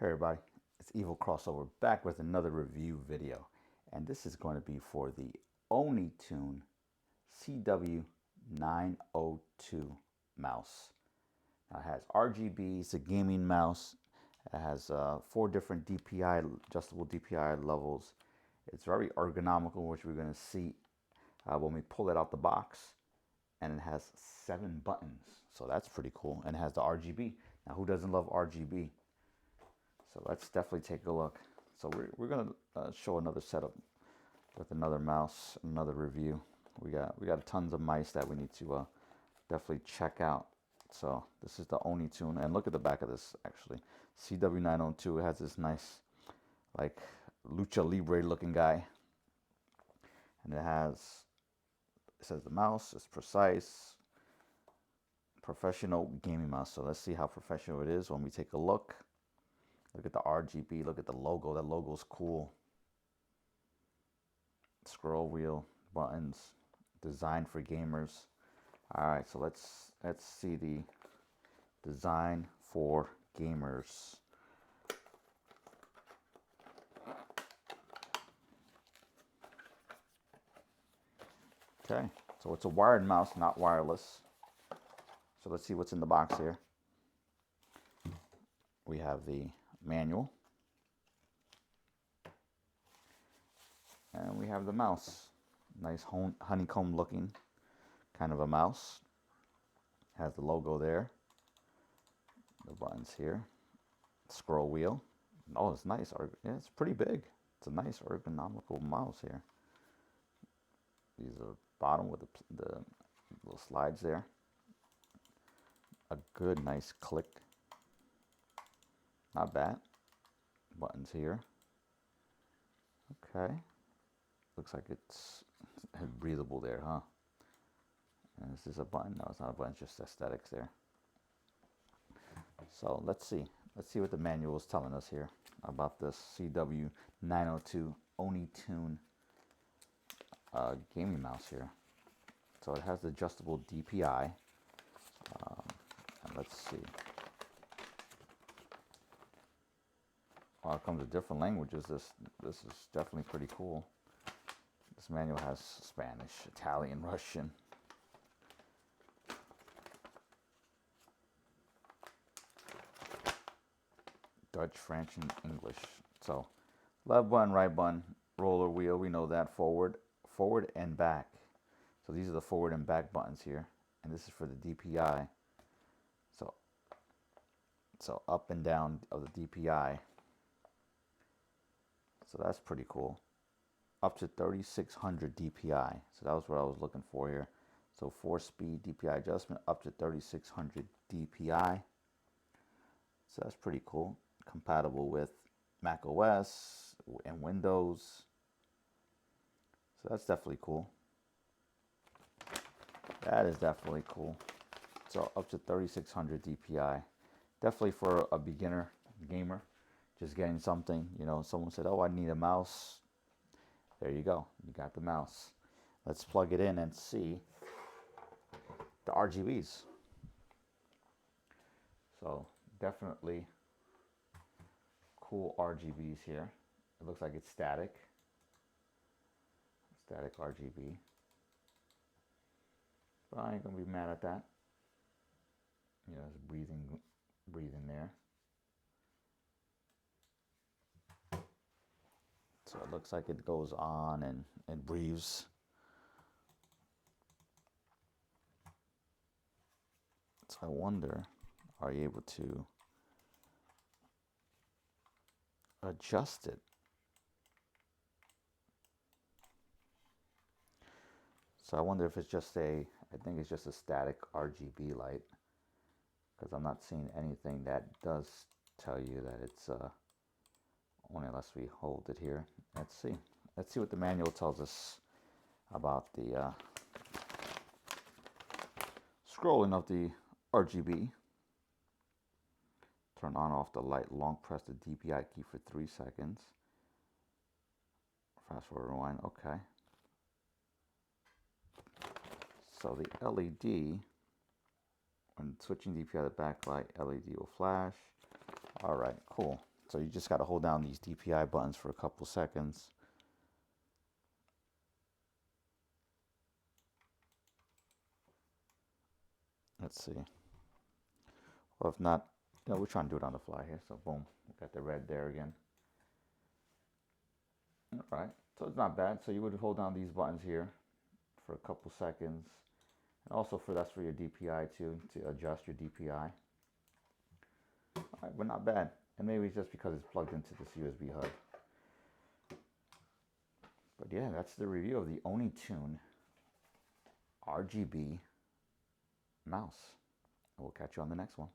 Hey everybody, it's Evil Crossover back with another review video, and this is going to be for the ONITOON CW902 mouse. Now it has RGB, it's a gaming mouse. It has 4 different DPI, adjustable DPI levels. It's very ergonomical, which we're going to see when we pull it out the box. And it has 7 buttons, so that's pretty cool. And it has the RGB. Now who doesn't love RGB? So let's definitely take a look. So we're gonna show another setup with another mouse, another review. We got tons of mice that we need to definitely check out. So this is the ONITOON, and look at the back of this actually. CW902. It has this nice like lucha libre looking guy, and it says the mouse is precise, professional gaming mouse. So let's see how professional it is when we take a look. Look at the RGB, look at the logo. That logo's cool. Scroll wheel, buttons, designed for gamers. All right, so let's see the design for gamers. Okay, so it's a wired mouse, not wireless. So let's see what's in the box here. We have the manual, and we have the mouse. Nice honeycomb looking kind of a mouse. Has the logo there, the buttons here, scroll wheel. Oh, it's nice. Yeah, it's pretty big. It's a nice ergonomical mouse here. These are bottom with the little slides there. A good nice click. Not bad. Buttons here. Okay. Looks like it's breathable there, huh? And is this a button? No, it's not a button, it's just aesthetics there. So let's see. Let's see what the manual is telling us here about this CW902 ONITOON gaming mouse here. So it has the adjustable DPI. And let's see. Well, it comes with different languages. This is definitely pretty cool. This manual has Spanish, Italian, Russian. Dutch, French, and English. So left button, right button, roller wheel, we know that. Forward and back. So these are the forward and back buttons here. And this is for the DPI. So up and down of the DPI. So that's pretty cool. Up to 3600 DPI. So that was what I was looking for here. So 4-speed DPI adjustment up to 3600 DPI. So that's pretty cool. Compatible with Mac OS and Windows. So that's definitely cool. That is definitely cool. So up to 3600 DPI. Definitely for a beginner gamer. Just getting something, you know, someone said, oh, I need a mouse. There you go. You got the mouse. Let's plug it in and see the RGBs. So definitely cool RGBs here. It looks like it's static. Static RGB. But I ain't gonna be mad at that. You know, it's breathing there. So it looks like it goes on and it breathes. So I wonder, are you able to adjust it? So I wonder if it's just I think it's just a static RGB light, because I'm not seeing anything that does tell you that it's only unless we hold it here. Let's see what the manual tells us about the scrolling of the RGB. Turn on off the light, long press the DPI key for 3 seconds. Fast forward, rewind, okay. So the LED, when switching DPI to backlight, LED will flash. All right, cool. So you just got to hold down these DPI buttons for a couple seconds. Let's see. Well, if not, we're trying to do it on the fly here. So boom, we got the red there again. All right, so it's not bad. So you would hold down these buttons here for a couple seconds. And also that's for your DPI too, to adjust your DPI. All right, but not bad. And maybe it's just because it's plugged into this USB hub. But yeah, that's the review of the ONITOON RGB mouse. We'll catch you on the next one.